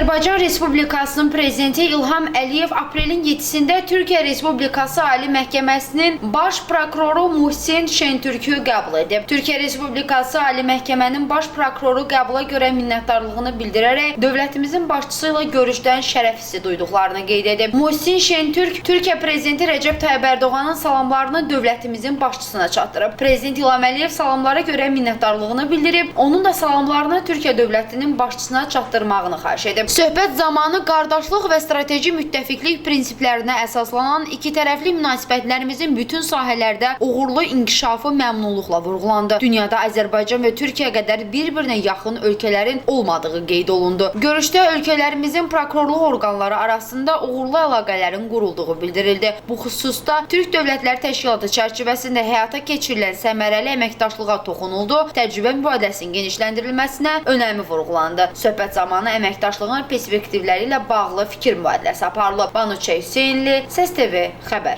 Azərbaycan Respublikasının Prezidenti İlham Əliyev aprelin 7-sində Türkiyə Respublikası Ali Məhkəməsinin baş prokuroru Muhsin Şentürkü qəbul edib. Türkiyə Respublikası Ali Məhkəmənin baş prokuroru qəbula görə minnətdarlığını bildirərək dövlətimizin başçısı ilə görüşdən şərəf hissi duyduqlarını qeyd edib. Muhsin Şentürk, Türkiyə Prezidenti Rəcəb Tayyib Ərdoğanın salamlarını dövlətimizin başçısına çatdırıb. Prezident İlham Əliyev salamlara görə minnətdarlığını bildirib, onun da salamlarını Türkiyə dövlətinin başçısına çatdırmağını xahiş edib. Söhbət zamanı qardaşlıq və strateji müttəfiqlik prinsiplərinə əsaslanan ikitərəfli münasibətlərimizin bütün sahələrdə uğurlu inkişafı məmnunluqla vurğulandı. Dünyada Azərbaycan və Türkiyə qədər bir-birinə yaxın ölkələrin olmadığı qeyd olundu. Görüşdə ölkələrimizin prokurorluq orqanları arasında uğurlu əlaqələrin qurulduğu bildirildi. Bu xüsusda Türk Dövlətləri Təşkilatı çərçivəsində həyata keçirilən səmərəli əməkdaşlığa toxunuldu, təcrübə mübadiləsinin genişləndirilməsinə önəmi vurğulandı. Söhbət zamanı əməkdaşlığın perspektivləri ilə bağlı fikir mübadiləsi aparılıb. Banu Hüseynli, Səs TV xəbər.